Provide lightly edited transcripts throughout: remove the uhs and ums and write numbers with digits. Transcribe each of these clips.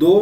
2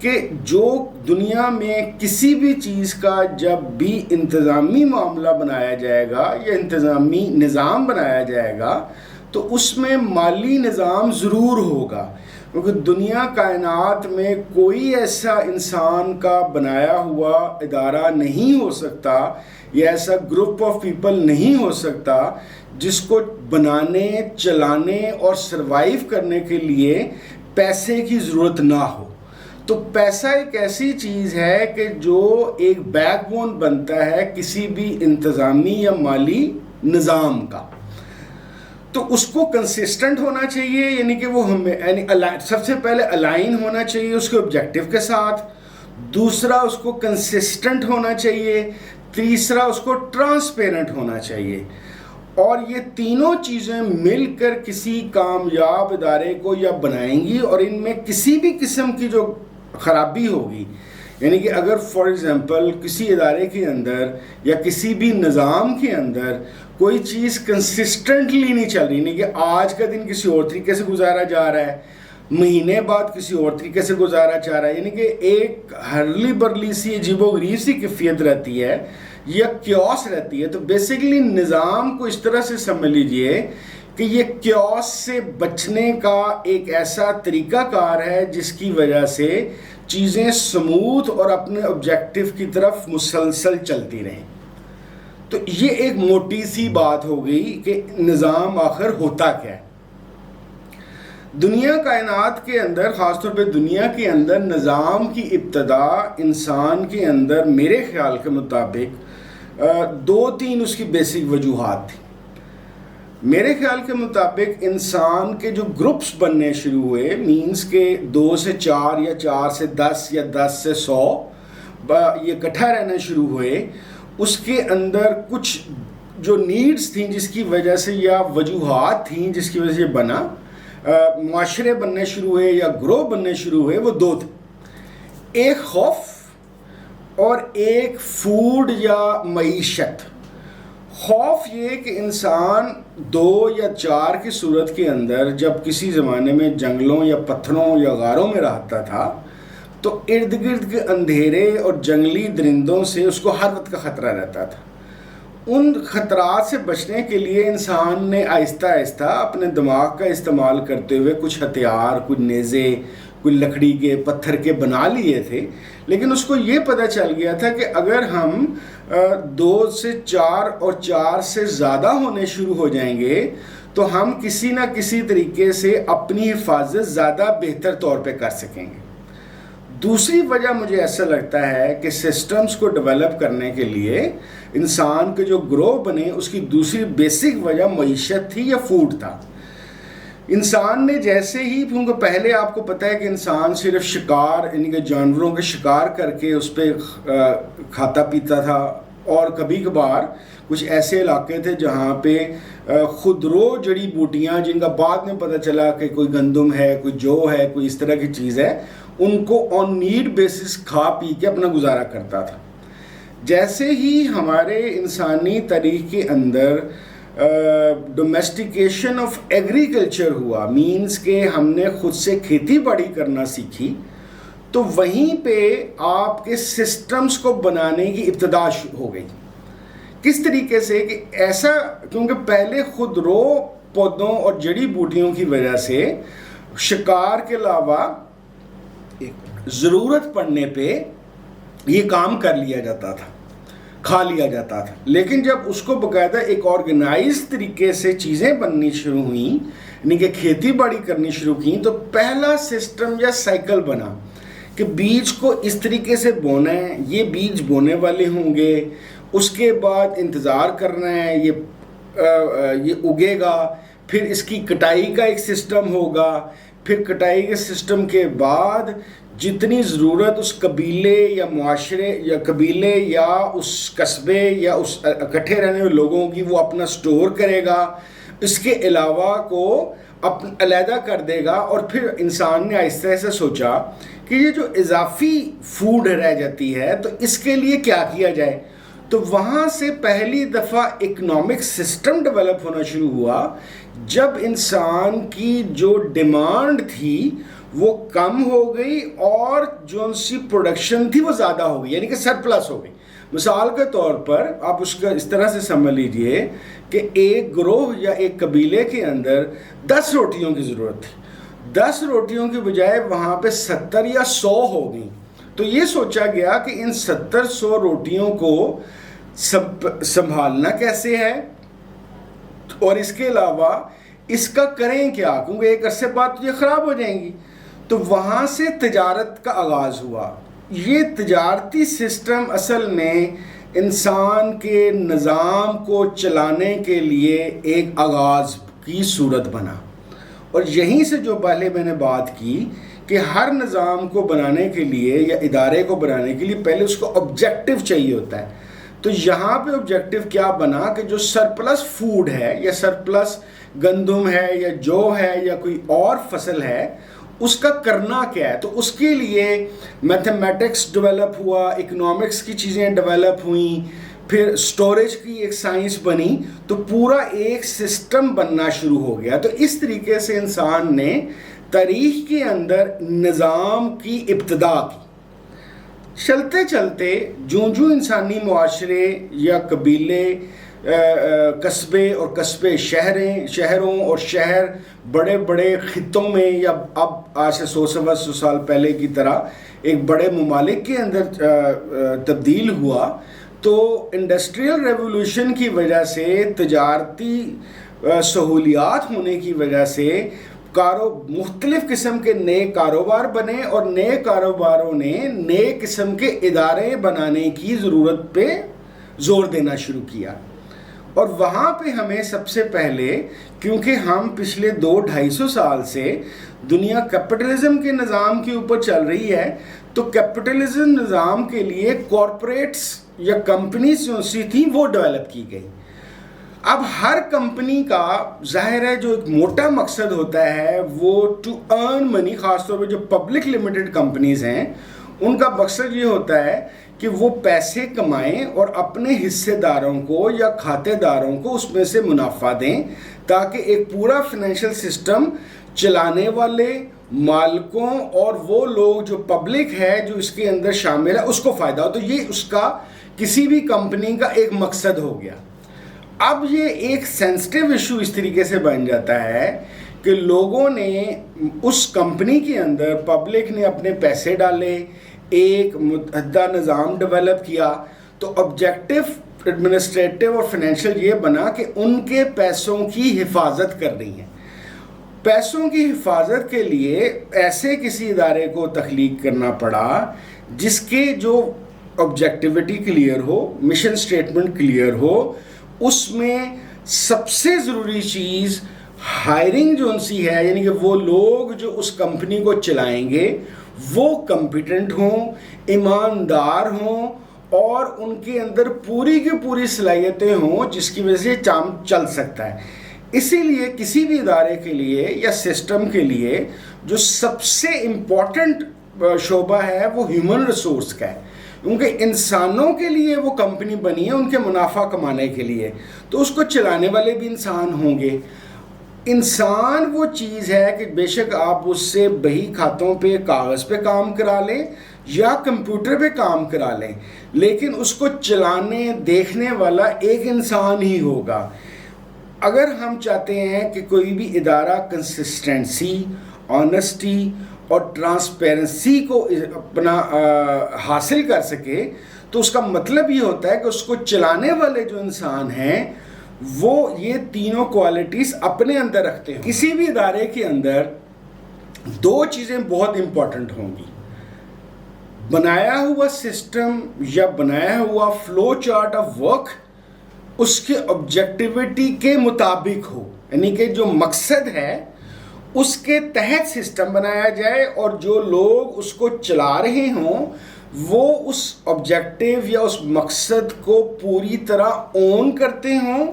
کہ جو دنیا میں کسی بھی چیز کا جب بھی انتظامی معاملہ بنایا جائے گا یا انتظامی نظام بنایا جائے گا تو اس میں مالی نظام ضرور ہوگا، کیونکہ دنیا کائنات میں کوئی ایسا انسان کا بنایا ہوا ادارہ نہیں ہو سکتا یا ایسا گروپ آف پیپل نہیں ہو سکتا جس کو بنانے، چلانے اور سروائیو کرنے کے لیے پیسے کی ضرورت نہ ہو۔ تو پیسہ ایک ایسی چیز ہے کہ جو ایک بیک بون بنتا ہے کسی بھی انتظامی یا مالی نظام کا۔ تو اس کو کنسسٹنٹ ہونا چاہیے، یعنی کہ وہ سب سے پہلے الائن ہونا چاہیے اس کے آبجیکٹیو کے ساتھ، دوسرا اس کو کنسسٹنٹ ہونا چاہیے، تیسرا اس کو ٹرانسپیرنٹ ہونا چاہیے، اور یہ تینوں چیزیں مل کر کسی کامیاب ادارے کو یا بنائیں گی، اور ان میں کسی بھی قسم کی جو خرابی ہوگی، یعنی کہ اگر فار ایگزامپل کسی ادارے کے اندر یا کسی بھی نظام کے اندر کوئی چیز کنسسٹنٹلی نہیں چل رہی، نہیں کہ آج کا دن کسی اور طریقے سے گزارا جا رہا ہے، مہینے بعد کسی اور طریقے سے گزارا جا رہا ہے، یعنی کہ ایک ہرلی برلی سی عجیب و غریب سی کیفیت رہتی ہے یا کیوس رہتی ہے، تو بیسیکلی نظام کو اس طرح سے سمجھ لیجئے کہ یہ کیوس سے بچنے کا ایک ایسا طریقہ کار ہے جس کی وجہ سے چیزیں سموتھ اور اپنے آبجیکٹیو کی طرف مسلسل چلتی رہیں۔ تو یہ ایک موٹی سی بات ہو گئی کہ نظام آخر ہوتا کیا ہے۔ دنیا کائنات کے اندر، خاص طور پہ دنیا کے اندر، نظام کی ابتدا انسان کے اندر میرے خیال کے مطابق دو تین اس کی بیسک وجوہات تھیں۔ میرے خیال کے مطابق انسان کے جو گروپس بننے شروع ہوئے، مینز کہ 2 سے 4 یا 4 سے 10 یا 10 سے 100 یہ اکٹھا رہنا شروع ہوئے، اس کے اندر کچھ جو نیڈز تھیں جس کی وجہ سے یا وجوہات تھیں جس کی وجہ سے یہ بنا، معاشرے بننے شروع ہوئے یا گروہ بننے شروع ہوئے، وہ دو تھے، ایک خوف اور ایک فوڈ یا معیشت۔ خوف یہ کہ انسان 2 یا 4 کی صورت کے اندر جب کسی زمانے میں جنگلوں یا پتھروں یا غاروں میں رہتا تھا تو ارد گرد کے اندھیرے اور جنگلی درندوں سے اس کو ہر وقت کا خطرہ رہتا تھا۔ ان خطرات سے بچنے کے لیے انسان نے آہستہ آہستہ اپنے دماغ کا استعمال کرتے ہوئے کچھ ہتھیار، کچھ نیزے، کوئی لکڑی کے، پتھر کے بنا لیے تھے، لیکن اس کو یہ پتہ چل گیا تھا کہ اگر ہم 2 سے 4 اور 4 سے زیادہ ہونے شروع ہو جائیں گے تو ہم کسی نہ کسی طریقے سے اپنی حفاظت زیادہ بہتر طور پہ کر سکیں گے۔ دوسری وجہ مجھے ایسا لگتا ہے کہ سسٹمز کو ڈیولپ کرنے کے لیے انسان کے جو گروہ بنے، اس کی دوسری بیسک وجہ معیشت تھی یا فوڈ تھا۔ انسان نے جیسے ہی، کیونکہ پہلے آپ کو پتہ ہے کہ انسان صرف شکار، یعنی کہ جانوروں کے شکار کر کے اس پہ کھاتا پیتا تھا، اور کبھی کبھار کچھ ایسے علاقے تھے جہاں پہ خودرو جڑی بوٹیاں، جن کا بعد میں پتہ چلا کہ کوئی گندم ہے، کوئی جو ہے، کوئی اس طرح کی چیز ہے، ان کو آن نیڈ بیسس کھا پی کے اپنا گزارا کرتا تھا۔ جیسے ہی ہمارے انسانی تاریخ کے اندر ڈومیسٹیکیشن آف ایگریکلچر ہوا، مینز کہ ہم نے خود سے کھیتی باڑی کرنا سیکھی، تو وہیں پہ آپ کے سسٹمز کو بنانے کی ابتدا ہو گئی۔ کس طریقے سے کہ ایسا، کیونکہ پہلے خود رو پودوں اور جڑی بوٹیوں کی وجہ سے شکار کے علاوہ ضرورت پڑنے پہ یہ کام کر لیا جاتا تھا، کھا لیا جاتا تھا، لیکن جب اس کو باقاعدہ ایک آرگنائز طریقے سے چیزیں بننی شروع ہوئیں، یعنی کہ کھیتی باڑی کرنی شروع کی، تو پہلا سسٹم یا سائیکل بنا کہ بیج کو اس طریقے سے بونا ہے، یہ بیج بونے والے ہوں گے، اس کے بعد انتظار کرنا ہے، یہ اگے گا، پھر اس کی کٹائی کا ایک سسٹم ہوگا، پھر کٹائی کے سسٹم کے بعد جتنی ضرورت اس قبیلے یا معاشرے یا قبیلے یا اس قصبے یا اس اکٹھے رہنے والے لوگوں کی، وہ اپنا سٹور کرے گا، اس کے علاوہ کو علیحدہ کر دے گا، اور پھر انسان نے آہستہ سے سوچا کہ یہ جو اضافی فوڈ رہ جاتی ہے تو اس کے لیے کیا کیا جائے، تو وہاں سے پہلی دفعہ اکنامک سسٹم ڈیولپ ہونا شروع ہوا، جب انسان کی جو ڈیمانڈ تھی وہ کم ہو گئی اور جو ان سی پروڈکشن تھی وہ زیادہ ہو گئی، یعنی کہ سرپلس ہو گئی۔ مثال کے طور پر آپ اس کا اس طرح سے سمجھ لیجئے کہ ایک گروہ یا ایک قبیلے کے اندر 10 روٹیوں کی ضرورت تھی، 10 روٹیوں کی بجائے وہاں پہ 70 یا 100 ہو گئیں، تو یہ سوچا گیا کہ ان 70-100 روٹیوں کو سنبھالنا کیسے ہے، اور اس کے علاوہ اس کا کریں کیا، کیونکہ ایک عرصے بعد تو یہ خراب ہو جائیں گی۔ تو وہاں سے تجارت کا آغاز ہوا۔ یہ تجارتی سسٹم اصل میں انسان کے نظام کو چلانے کے لیے ایک آغاز کی صورت بنا، اور یہیں سے جو پہلے میں نے بات کی کہ ہر نظام کو بنانے کے لیے یا ادارے کو بنانے کے لیے پہلے اس کو آبجیکٹو چاہیے ہوتا ہے۔ تو یہاں پہ آبجیکٹو کیا بنا کہ جو سرپلس فوڈ ہے یا سرپلس گندم ہے یا جو ہے یا کوئی اور فصل ہے، اس کا کرنا کیا ہے۔ تو اس کے لیے میتھمیٹکس ڈیولپ ہوا، اکنامکس کی چیزیں ڈیولپ ہوئیں، پھر سٹوریج کی ایک سائنس بنی، تو پورا ایک سسٹم بننا شروع ہو گیا۔ تو اس طریقے سے انسان نے تاریخ کے اندر نظام کی ابتدا کی۔ چلتے چلتے جو انسانی معاشرے یا قبیلے، قصبے اور قصبے شہروں اور شہر بڑے بڑے خطوں میں، یا اب آج سے 100-125 سال پہلے کی طرح ایک بڑے ممالک کے اندر تبدیل ہوا، تو انڈسٹریل ریولوشن کی وجہ سے، تجارتی سہولیات ہونے کی وجہ سے مختلف قسم کے نئے کاروبار بنے، اور نئے کاروباروں نے نئے قسم کے ادارے بنانے کی ضرورت پہ زور دینا شروع کیا۔ اور وہاں پہ ہمیں سب سے پہلے، کیونکہ ہم پچھلے 200-250 سال سے دنیا کیپٹلزم کے نظام کے اوپر چل رہی ہے، تو کیپٹلزم نظام کے لیے کارپوریٹس یا کمپنیز جو سی تھیں وہ ڈیولپ کی گئی۔ اب ہر کمپنی کا ظاہر ہے جو ایک موٹا مقصد ہوتا ہے وہ ٹو ارن منی، خاص طور پہ جو پبلک لمیٹڈ کمپنیز ہیں ان کا مقصد یہ ہوتا ہے کہ وہ پیسے کمائیں اور اپنے حصے داروں کو یا کھاتے داروں کو اس میں سے منافع دیں، تاکہ ایک پورا فنانشل سسٹم چلانے والے، مالکوں اور وہ لوگ جو پبلک ہے جو اس کے اندر شامل ہے اس کو فائدہ ہو۔ تو یہ اس کا کسی بھی کمپنی کا ایک مقصد ہو گیا۔ اب یہ ایک سینسٹیو ایشو اس طریقے سے بن جاتا ہے کہ لوگوں نے اس کمپنی کے اندر، پبلک نے اپنے پیسے ڈالے، ایک متحدہ نظام ڈیولپ کیا، تو آبجیکٹو ایڈمنسٹریٹو اور فنینشیل یہ بنا کہ ان کے پیسوں کی حفاظت کرنی ہے۔ پیسوں کی حفاظت کے لیے ایسے کسی ادارے کو تخلیق کرنا پڑا جس کے جو آبجیکٹیوٹی کلیئر ہو، مشن سٹیٹمنٹ کلیئر ہو۔ اس میں سب سے ضروری چیز ہائرنگ جو ان سی ہے، یعنی کہ وہ لوگ جو اس کمپنی کو چلائیں گے وہ کمپیٹنٹ ہوں، ایماندار ہوں، اور ان کے اندر پوری کی پوری صلاحیتیں ہوں جس کی وجہ سے کام چل سکتا ہے۔ اسی لیے کسی بھی ادارے کے لیے یا سسٹم کے لیے جو سب سے امپورٹنٹ شعبہ ہے وہ ہیومن ریسورس کا ہے، کیونکہ انسانوں کے لیے وہ کمپنی بنی ہے ان کے منافع کمانے کے لیے، تو اس کو چلانے والے بھی انسان ہوں گے۔ انسان وہ چیز ہے کہ بے شک آپ اس سے بہی کھاتوں پہ، کاغذ پہ کام کرا لیں یا کمپیوٹر پہ کام کرا لیں، لیکن اس کو چلانے دیکھنے والا ایک انسان ہی ہوگا۔ اگر ہم چاہتے ہیں کہ کوئی بھی ادارہ کنسسٹنسی، آنیسٹی اور ٹرانسپیرنسی کو اپنا حاصل کر سکے، تو اس کا مطلب یہ ہوتا ہے کہ اس کو چلانے والے جو انسان ہیں وہ یہ تینوں کوالٹیز اپنے اندر رکھتے ہیں۔ کسی بھی ادارے کے اندر 2 چیزیں بہت امپورٹنٹ ہوں گی: بنایا ہوا سسٹم یا بنایا ہوا فلو چارٹ آف ورک اس کے آبجیکٹیوٹی کے مطابق ہو، یعنی کہ جو مقصد ہے اس کے تحت سسٹم بنایا جائے، اور جو لوگ اس کو چلا رہے ہوں وہ اس آبجیکٹیو یا اس مقصد کو پوری طرح اون کرتے ہوں،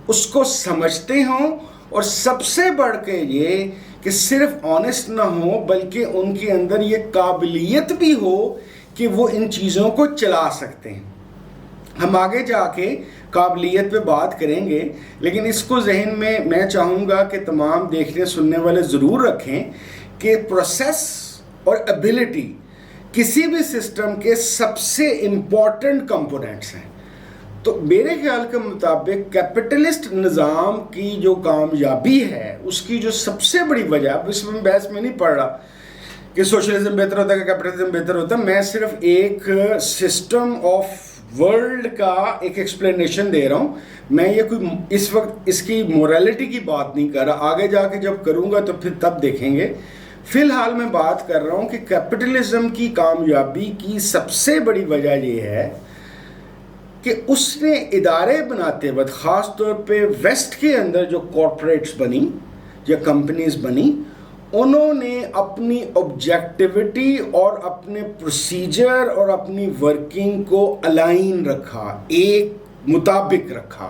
اس کو سمجھتے ہوں، اور سب سے بڑھ کے یہ کہ صرف آنیسٹ نہ ہو بلکہ ان کے اندر یہ قابلیت بھی ہو کہ وہ ان چیزوں کو چلا سکتے ہیں۔ ہم آگے جا کے قابلیت پہ بات کریں گے، لیکن اس کو ذہن میں چاہوں گا کہ تمام دیکھنے سننے والے ضرور رکھیں کہ پروسیس اور ایبلٹی کسی بھی سسٹم کے سب سے امپورٹنٹ کمپوننٹس ہیں. تو میرے خیال کے مطابق کیپٹلسٹ نظام کی جو کامیابی ہے اس کی جو سب سے بڑی وجہ، اس میں بحث میں نہیں پڑھ رہا کہ سوشلزم بہتر ہوتا ہے کہ کیپٹلزم بہتر ہوتا ہے، میں صرف ایک سسٹم آف ورلڈ کا ایک ایکسپلینیشن دے رہا ہوں. میں یہ کوئی اس وقت اس کی موریلٹی کی بات نہیں کر رہا، آگے جا کے جب کروں گا تو پھر تب دیکھیں گے. فی الحال میں بات کر رہا ہوں کہ کیپٹلزم کی کامیابی کی سب سے بڑی وجہ یہ ہے کہ اس نے ادارے بناتے وقت، خاص طور پہ ویسٹ کے اندر جو کارپوریٹس بنی یا کمپنیز بنی، انہوں نے اپنی آبجیکٹیوٹی اور اپنے پروسیجر اور اپنی ورکنگ کو الائن رکھا، ایک مطابق رکھا،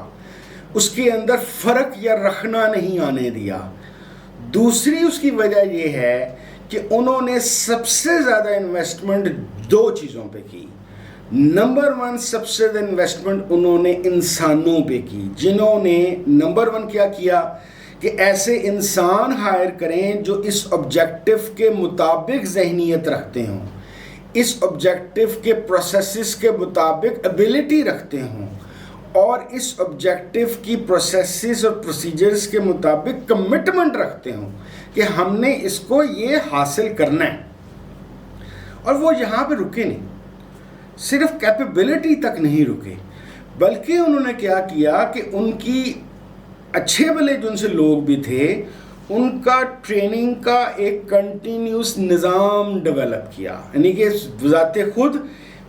اس کے اندر فرق یا رخنا نہیں آنے دیا. دوسری اس کی وجہ یہ ہے کہ انہوں نے سب سے زیادہ انویسٹمنٹ دو چیزوں پہ کی. نمبر ون، سب سے زیادہ انویسٹمنٹ انہوں نے انسانوں پہ کی، جنہوں نے نمبر ون کیا کیا کہ ایسے انسان ہائر کریں جو اس آبجیکٹو کے مطابق ذہنیت رکھتے ہوں، اس آبجیکٹو کے پروسیسز کے مطابق ایبلٹی رکھتے ہوں، اور اس آبجیکٹو کی پروسیسز اور پروسیجرز کے مطابق کمٹمنٹ رکھتے ہوں کہ ہم نے اس کو یہ حاصل کرنا ہے. اور وہ یہاں پہ رکے نہیں، صرف کیپیبلٹی تک نہیں رکے، بلکہ انہوں نے کیا کیا کہ ان کی اچھے بھلے جو ان سے لوگ بھی تھے، ان کا ٹریننگ کا ایک کنٹینیوس نظام ڈیولپ کیا. یعنی کہ بذات خود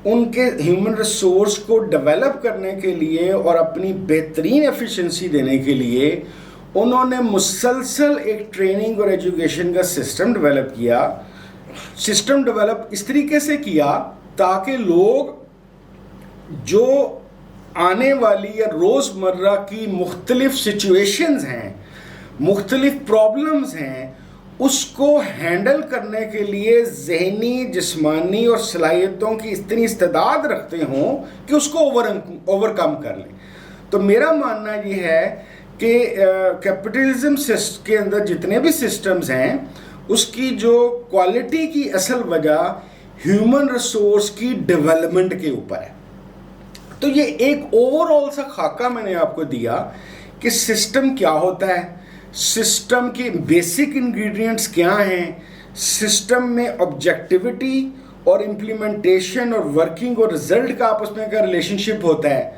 ان کے ہیومن ریسورس کو ڈیولپ کرنے کے لیے اور اپنی بہترین ایفیشنسی دینے کے لیے انہوں نے مسلسل ایک ٹریننگ اور ایجوکیشن کا سسٹم ڈیولپ کیا. سسٹم ڈیولپ اس طریقے سے کیا تاکہ لوگ جو آنے والی یا روزمرہ کی مختلف سچویشنز ہیں، مختلف پرابلمز ہیں، اس کو ہینڈل کرنے کے لیے ذہنی، جسمانی اور صلاحیتوں کی اتنی استعداد رکھتے ہوں کہ اس کو اوور کم کر لیں. تو میرا ماننا یہ ہے کہ کیپٹلزم کے اندر جتنے بھی سسٹمز ہیں اس کی جو کوالٹی کی اصل وجہ ہیومن ریسورس کی ڈیولپمنٹ کے اوپر ہے. تو یہ ایک اوور آل سا خاکہ میں نے آپ کو دیا کہ سسٹم کیا ہوتا ہے، سسٹم کے بیسک انگریڈینٹس کیا ہیں، سسٹم میں آبجیکٹیوٹی اور امپلیمنٹیشن اور ورکنگ اور رزلٹ کا آپس میں کا ریلیشن شپ ہوتا ہے.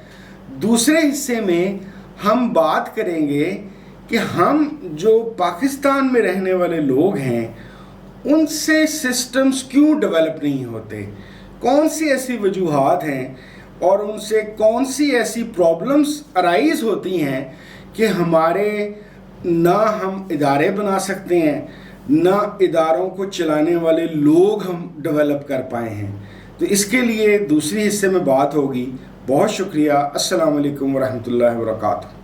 دوسرے حصے میں ہم بات کریں گے کہ ہم جو پاکستان میں رہنے والے لوگ ہیں ان سے سسٹمز کیوں ڈیولپ نہیں ہوتے، کون سی ایسی وجوہات ہیں اور ان سے کون سی ایسی پرابلمز ارائز ہوتی ہیں کہ ہمارے نہ ہم ادارے بنا سکتے ہیں، نہ اداروں کو چلانے والے لوگ ہم ڈیولپ کر پائے ہیں. تو اس کے لیے دوسری حصے میں بات ہوگی. بہت شکریہ. السلام علیکم ورحمۃ اللہ وبرکاتہ.